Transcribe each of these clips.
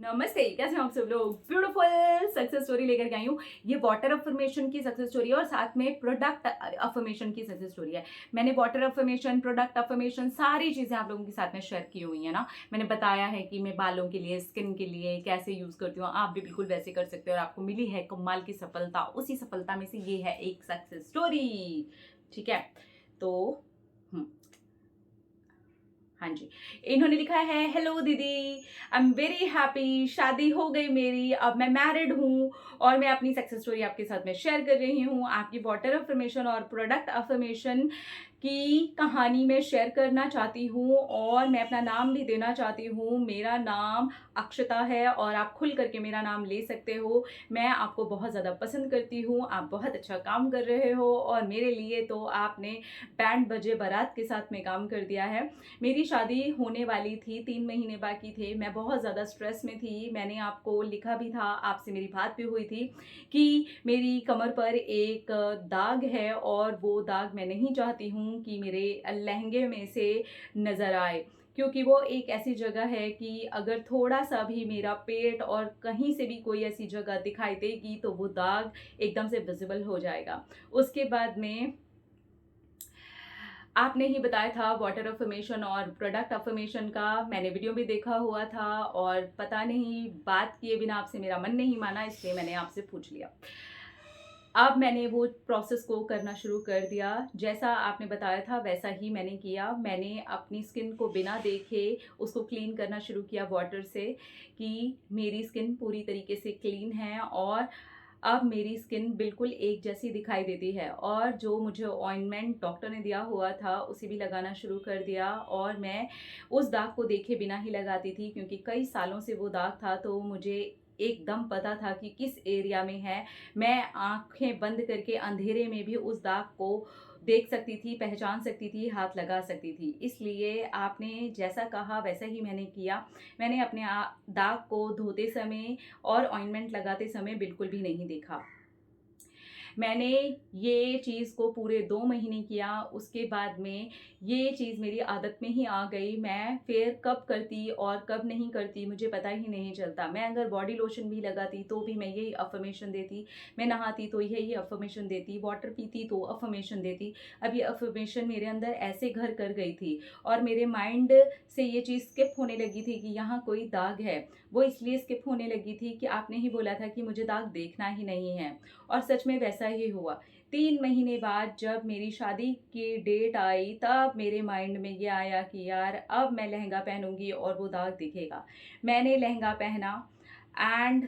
नमस्ते, कैसे हैं आप सब लोग। ब्यूटीफुल सक्सेस स्टोरी लेकर के आई हूँ। ये वाटर अफर्मेशन की सक्सेस स्टोरी है और साथ में प्रोडक्ट अफर्मेशन की सक्सेस स्टोरी है। मैंने वाटर अफर्मेशन, प्रोडक्ट अफर्मेशन सारी चीज़ें आप लोगों के साथ में शेयर की हुई है ना। मैंने बताया है कि मैं बालों के लिए, स्किन के लिए कैसे यूज़ करती हूँ। आप भी बिल्कुल वैसे कर सकते हो और आपको मिली है कमाल की सफलता। उसी सफलता में से ये है एक सक्सेस स्टोरी। ठीक है, तो हम्म, हाँ जी। इन्होंने लिखा है, हेलो दीदी, आई एम वेरी हैप्पी, शादी हो गई मेरी, अब मैं मैरिड हूँ और मैं अपनी सक्सेस स्टोरी आपके साथ में शेयर कर रही हूँ। आपकी वाटर अफर्मेशन और प्रोडक्ट अफर्मेशन की कहानी में शेयर करना चाहती हूँ और मैं अपना नाम भी देना चाहती हूँ। मेरा नाम अक्षता है और आप खुल करके मेरा नाम ले सकते हो। मैं आपको बहुत ज़्यादा पसंद करती हूँ, आप बहुत अच्छा काम कर रहे हो और मेरे लिए तो आपने बैंड बजे बारात के साथ में काम कर दिया है। मेरी शादी होने वाली थी, 3 महीने बाकी थे। मैं बहुत ज़्यादा स्ट्रेस में थी। मैंने आपको लिखा भी था, आपसे मेरी बात भी हुई थी कि मेरी कमर पर एक दाग है और वो दाग मैं नहीं चाहती हूँ कि मेरे लहंगे में से नज़र आए, क्योंकि वो एक ऐसी जगह है कि अगर थोड़ा सा भी मेरा पेट और कहीं से भी कोई ऐसी जगह दिखाई देगी तो वो दाग एकदम से विजिबल हो जाएगा। उसके बाद में आपने ही बताया था वाटर अफर्मेशन और प्रोडक्ट अफर्मेशन का, मैंने वीडियो भी देखा हुआ था और पता नहीं बात किए बिना आपसे मेरा मन नहीं माना, इसलिए मैंने आपसे पूछ लिया। अब मैंने वो प्रोसेस को करना शुरू कर दिया। जैसा आपने बताया था वैसा ही मैंने किया। मैंने अपनी स्किन को बिना देखे उसको क्लीन करना शुरू किया वाटर से, कि मेरी स्किन पूरी तरीके से क्लीन है और अब मेरी स्किन बिल्कुल एक जैसी दिखाई देती है। और जो मुझे ऑइंटमेंट डॉक्टर ने दिया हुआ था उसे भी लगाना शुरू कर दिया और मैं उस दाग को देखे बिना ही लगाती थी, क्योंकि कई सालों से वो दाग था तो मुझे एकदम पता था कि किस एरिया में है। मैं आंखें बंद करके अंधेरे में भी उस दाग को देख सकती थी, पहचान सकती थी, हाथ लगा सकती थी। इसलिए आपने जैसा कहा वैसा ही मैंने किया। मैंने अपने दाग को धोते समय और ऑइंटमेंट लगाते समय बिल्कुल भी नहीं देखा। मैंने ये चीज़ को पूरे 2 महीने किया। उसके बाद में ये चीज़ मेरी आदत में ही आ गई। मैं फिर कब करती और कब नहीं करती मुझे पता ही नहीं चलता। मैं अगर बॉडी लोशन भी लगाती तो भी मैं यही अफर्मेशन देती, मैं नहाती तो यही अफर्मेशन देती, वाटर पीती तो अफर्मेशन देती। अब ये अफर्मेशन मेरे अंदर ऐसे घर कर गई थी और मेरे माइंड से ये चीज़ स्किप होने लगी थी कि यहाँ कोई दाग है। वो इसलिए स्किप होने लगी थी कि आपने ही बोला था कि मुझे दाग देखना ही नहीं है, और सच में वैसा ही हुआ। 3 महीने बाद जब मेरी शादी की डेट आई तब मेरे माइंड में ये आया कि यार अब मैं लहंगा पहनूंगी और वो दाग दिखेगा। मैंने लहंगा पहना एंड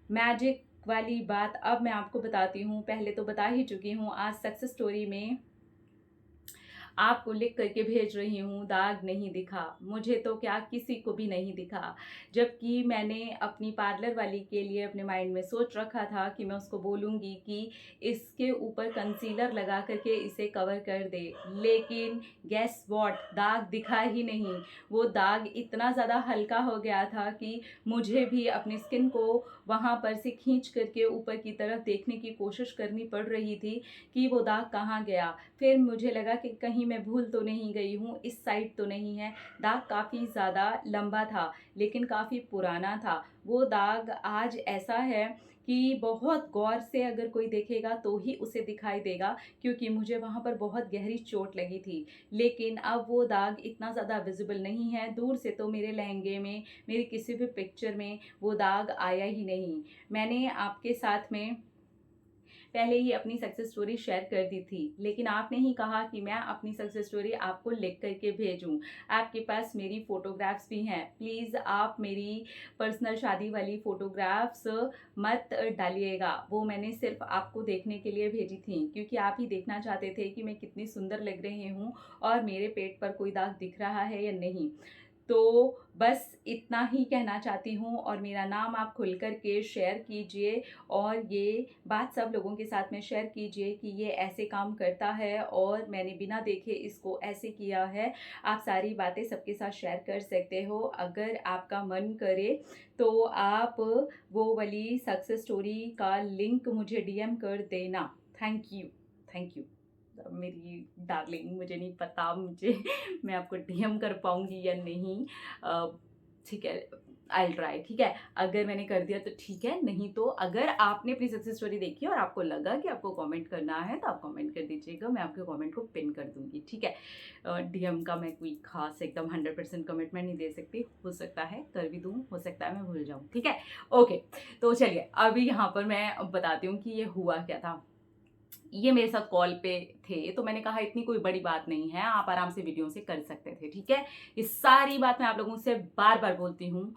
मैजिक वाली बात अब मैं आपको बताती हूँ। पहले तो बता ही चुकी हूँ, आज सक्सेस स्टोरी में आपको लिख करके भेज रही हूँ, दाग नहीं दिखा। मुझे तो क्या, किसी को भी नहीं दिखा। जबकि मैंने अपनी पार्लर वाली के लिए अपने माइंड में सोच रखा था कि मैं उसको बोलूँगी कि इसके ऊपर कंसीलर लगा करके इसे कवर कर दे, लेकिन गेस व्हाट, दाग दिखा ही नहीं। वो दाग इतना ज़्यादा हल्का हो गया था कि मुझे भी अपनी स्किन को वहाँ पर से खींच करके ऊपर की तरफ देखने की कोशिश करनी पड़ रही थी कि वो दाग कहाँ गया। फिर मुझे लगा कि कहीं मैं भूल तो नहीं गई हूँ, इस साइड तो नहीं है। दाग काफ़ी ज़्यादा लंबा था लेकिन काफ़ी पुराना था। वो दाग आज ऐसा है कि बहुत गौर से अगर कोई देखेगा तो ही उसे दिखाई देगा, क्योंकि मुझे वहाँ पर बहुत गहरी चोट लगी थी। लेकिन अब वो दाग इतना ज़्यादा विजिबल नहीं है। दूर से तो मेरे लहंगे में, मेरी किसी भी पिक्चर में वो दाग आया ही नहीं। मैंने आपके साथ में पहले ही अपनी सक्सेस स्टोरी शेयर कर दी थी, लेकिन आपने ही कहा कि मैं अपनी सक्सेस स्टोरी आपको लिख करके भेजूं। आपके पास मेरी फोटोग्राफ्स भी हैं, प्लीज़ आप मेरी पर्सनल शादी वाली फोटोग्राफ्स मत डालिएगा। वो मैंने सिर्फ आपको देखने के लिए भेजी थी, क्योंकि आप ही देखना चाहते थे कि मैं कितनी सुंदर लग रही हूँ और मेरे पेट पर कोई दाग दिख रहा है या नहीं। तो बस इतना ही कहना चाहती हूँ और मेरा नाम आप खुल कर के शेयर कीजिए और ये बात सब लोगों के साथ में शेयर कीजिए कि ये ऐसे काम करता है और मैंने बिना देखे इसको ऐसे किया है। आप सारी बातें सबके साथ शेयर कर सकते हो। अगर आपका मन करे तो आप वो वाली सक्सेस स्टोरी का लिंक मुझे डीएम कर देना। थैंक यू, थैंक यू मेरी डार्लिंग। मुझे नहीं पता मुझे मैं आपको डीएम कर पाऊंगी या नहीं। ठीक है, आई ट्राई, ठीक है। अगर मैंने कर दिया तो ठीक है, नहीं तो अगर आपने अपनी सक्सेस स्टोरी देखी और आपको लगा कि आपको कमेंट करना है तो आप कमेंट कर दीजिएगा, मैं आपके कमेंट को पिन कर दूंगी, ठीक है। डीएम का मैं कोई खास एकदम 100% कमिटमेंट नहीं दे सकती, हो सकता है कर भी दूँ, हो सकता है मैं भूल जाऊँ, ठीक है। ओके, तो चलिए अभी यहाँ पर मैं बताती हूँ कि ये हुआ क्या था। ये मेरे साथ कॉल पे थे, तो मैंने कहा इतनी कोई बड़ी बात नहीं है, आप आराम से वीडियो से कर सकते थे, ठीक है। ये सारी बात मैं आप लोगों से बार बार बोलती हूँ,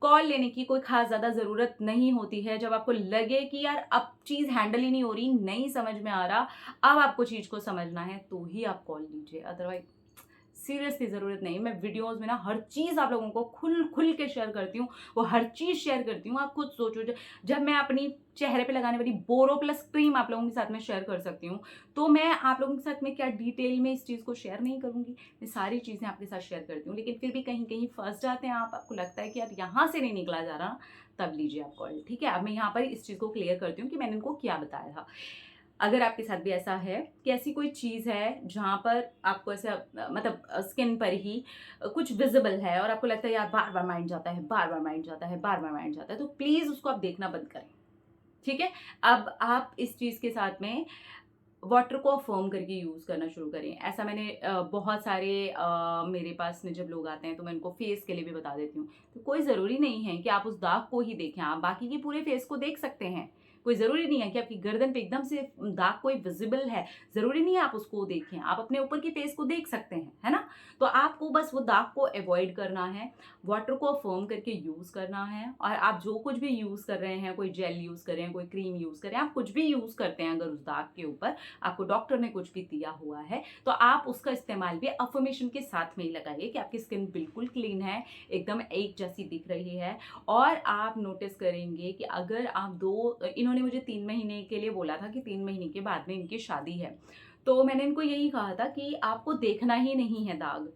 कॉल लेने की कोई खास ज़्यादा ज़रूरत नहीं होती है। जब आपको लगे कि यार अब चीज़ हैंडल ही नहीं हो रही, नहीं समझ में आ रहा, अब आपको चीज़ को समझना है, तो ही आप कॉल लीजिए, अदरवाइज सीरियसली ज़रूरत नहीं। मैं वीडियोज़ में ना हर चीज़ आप लोगों को खुल के शेयर करती हूँ, वो हर चीज़ शेयर करती हूँ। आप खुद सोचो, जब मैं अपनी चेहरे पे लगाने वाली बोरो प्लस क्रीम आप लोगों के साथ में शेयर कर सकती हूँ, तो मैं आप लोगों के साथ में क्या डिटेल में इस चीज़ को शेयर नहीं करूँगी। मैं सारी चीज़ें आपके साथ शेयर करती हूँ, लेकिन फिर भी कहीं कहीं फंस जाते हैं आप, आपको लगता है कि यार यहाँ से नहीं निकला जा रहा, तब लीजिए आप कॉल, ठीक है। अब मैं यहाँ पर इस चीज़ को क्लियर करती हूँ कि मैंने इनको क्या बताया था। अगर आपके साथ भी ऐसा है कि ऐसी कोई चीज़ है जहाँ पर आपको ऐसा मतलब स्किन पर ही कुछ विजिबल है और आपको लगता है यार बार बार माइंड जाता है, बार बार माइंड जाता है, बार बार माइंड जाता है, तो प्लीज़ उसको आप देखना बंद करें, ठीक है। अब आप इस चीज़ के साथ में वाटर को फर्म करके यूज़ करना शुरू करें। ऐसा मैंने बहुत सारे मेरे पास में जब लोग आते हैं तो मैं उनको फेस के लिए भी बता देती हूँ। तो कोई ज़रूरी नहीं है कि आप उस दाग को ही देखें, आप बाकी के पूरे फेस को देख सकते हैं। कोई ज़रूरी नहीं है कि आपकी गर्दन पे एकदम से दाग कोई विजिबल है, ज़रूरी नहीं है आप उसको देखें, आप अपने ऊपर की फेस को देख सकते हैं, है ना? तो आपको बस वो दाग को अवॉइड करना है, वाटर को फर्म करके यूज़ करना है, और आप जो कुछ भी यूज़ कर रहे हैं, कोई जेल यूज़ कर रहे हैं, कोई क्रीम यूज़ कर रहे हैं, आप कुछ भी यूज़ करते हैं अगर उस दाग के ऊपर आपको डॉक्टर ने कुछ भी दिया हुआ है, तो आप उसका इस्तेमाल भी अफर्मेशन के साथ में ही लगाइए कि आपकी स्किन बिल्कुल क्लीन है, एकदम एक जैसी दिख रही है। और आप नोटिस करेंगे कि अगर आप इन्होंने मुझे 3 महीने के लिए बोला था कि 3 महीने के बाद में इनकी शादी है, तो मैंने इनको यही कहा था कि आपको देखना ही नहीं है दाग।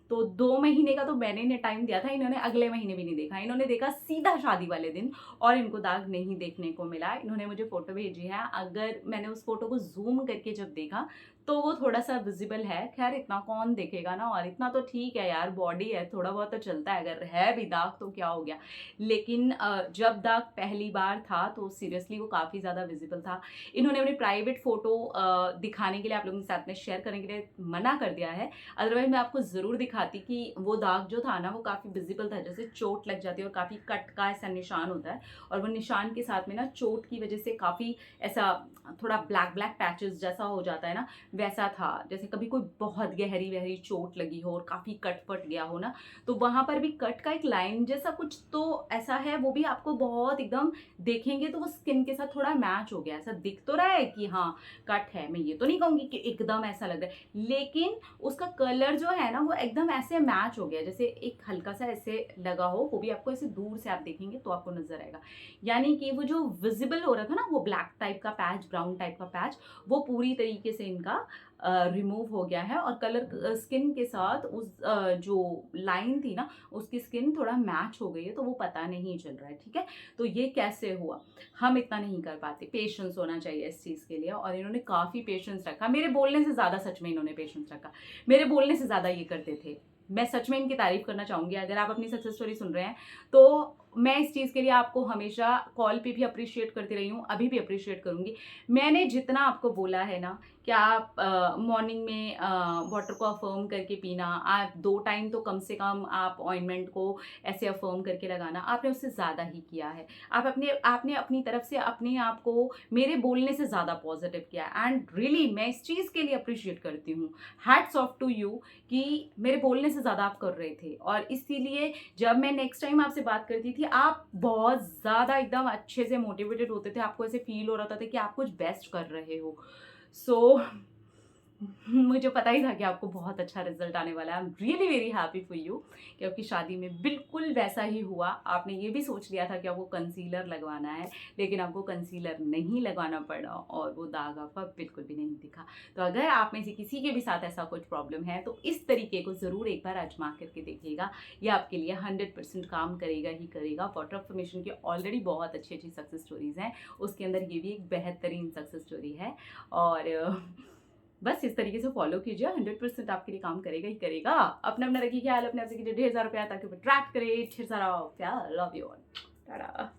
तो 2 महीने का तो मैंने इन्हें टाइम दिया था, इन्होंने अगले महीने भी नहीं देखा। इन्होंने देखा सीधा शादी वाले दिन और इनको दाग नहीं देखने को मिला। इन्होंने मुझे फ़ोटो भेजी है, अगर मैंने उस फ़ोटो को ज़ूम करके जब देखा, तो वो थोड़ा-सा विज़िबल है। ख़ैर इतना कौन देखेगा ना, और इतना तो ठीक है यार, बॉडी है, थोड़ा बहुत तो चलता है, अगर है भी दाग तो क्या हो गया। लेकिन जब दाग पहली बार था तो सीरियसली वो काफ़ी ज़्यादा विज़िबल था। इन्होंने अपनी प्राइवेट फ़ोटो दिखाने के लिए, आप लोगों के साथ में शेयर करने के लिए मना कर दिया है। अदरवाइज़ मैं आपको ज़रूर दिखाती कि वो दाग जो था ना वो काफ़ी विज़िबल था, जैसे चोट लग जाती है और काफ़ी कट का ऐसा निशान होता है, और वो निशान के साथ में ना चोट की वज़ह से काफ़ी ऐसा थोड़ा ब्लैक ब्लैक पैचेस जैसा हो जाता है ना, वैसा था। जैसे कभी कोई बहुत गहरी चोट लगी हो और काफ़ी कट फट गया हो ना, तो वहाँ पर भी कट का एक लाइन जैसा कुछ तो ऐसा है, वो भी आपको बहुत एकदम देखेंगे तो वो स्किन के साथ थोड़ा मैच हो गया, ऐसा दिख तो रहा है कि हाँ कट है। मैं ये तो नहीं कहूँगी कि एकदम ऐसा लग रहा है, लेकिन उसका कलर जो है ना वो एकदम ऐसे मैच हो गया, जैसे एक हल्का सा ऐसे लगा हो, वो भी आपको ऐसे दूर से आप देखेंगे तो आपको नजर आएगा। यानी कि वो जो विजिबल हो रहा था ना, वो ब्लैक टाइप का पैच, ब्राउन टाइप का पैच, वो पूरी तरीके से इनका रिमूव हो गया है, और कलर स्किन के साथ उस जो लाइन थी ना उसकी स्किन थोड़ा मैच हो गई है, तो वो पता नहीं चल रहा है, ठीक है। तो ये कैसे हुआ, हम इतना नहीं कर पाते, पेशेंस होना चाहिए इस चीज़ के लिए, और इन्होंने काफ़ी पेशेंस रखा। मेरे बोलने से ज़्यादा सच में इन्होंने पेशेंस रखा, मेरे बोलने से ज़्यादा ये करते थे। मैं सच में इनकी तारीफ करना चाहूँगी। अगर आप अपनी सक्सेस स्टोरी सुन रहे हैं तो मैं इस चीज़ के लिए आपको हमेशा कॉल पे भी अप्रिशिएट करती रही हूँ, अभी भी अप्रिशिएट करूँगी। मैंने जितना आपको बोला है ना कि आप मॉर्निंग में वाटर को अफर्म करके पीना, आप 2 टाइम तो कम से कम आप ऑइंटमेंट को ऐसे अफर्म करके लगाना, आपने उससे ज़्यादा ही किया है। आपने अपनी तरफ से अपने आप को मेरे बोलने से ज़्यादा पॉजिटिव किया, एंड रियली मैं इस चीज़ के लिए अप्रिशिएट करती हूँ। हैट्स ऑफ टू यू कि मेरे बोलने से ज़्यादा आप कर रहे थे, और इसीलिए जब मैं नेक्स्ट टाइम आपसे बात करती थी आप बहुत ज़्यादा एकदम अच्छे से मोटिवेटेड होते थे, आपको ऐसे फील हो रहा था कि आप कुछ बेस्ट कर रहे हो। सो मुझे पता ही था कि आपको बहुत अच्छा रिजल्ट आने वाला है। I am really very happy for you कि आपकी शादी में बिल्कुल वैसा ही हुआ। आपने ये भी सोच लिया था कि आपको कंसीलर लगवाना है, लेकिन आपको कंसीलर नहीं लगवाना पड़ा और वो दाग आपका बिल्कुल भी नहीं दिखा। तो अगर आप में से किसी के भी साथ ऐसा कुछ प्रॉब्लम है तो इस तरीके को ज़रूर एक बार आजमा करके देखिएगा, ये आपके लिए 100% काम करेगा ही करेगा। वाटर अफर्मेशन की ऑलरेडी बहुत अच्छी अच्छी सक्सेस स्टोरीज़ हैं, उसके अंदर ये भी एक बेहतरीन सक्सेस स्टोरी है। और बस इस तरीके से फॉलो कीजिए, 100% आपके लिए काम करेगा ही करेगा। अपना अपना रखिए ख्याल, अपने आप से कीजिए ढेर सारा प्यार ताकि वो ट्रैक करे ढेर सारा प्यार। Love you all, Tata.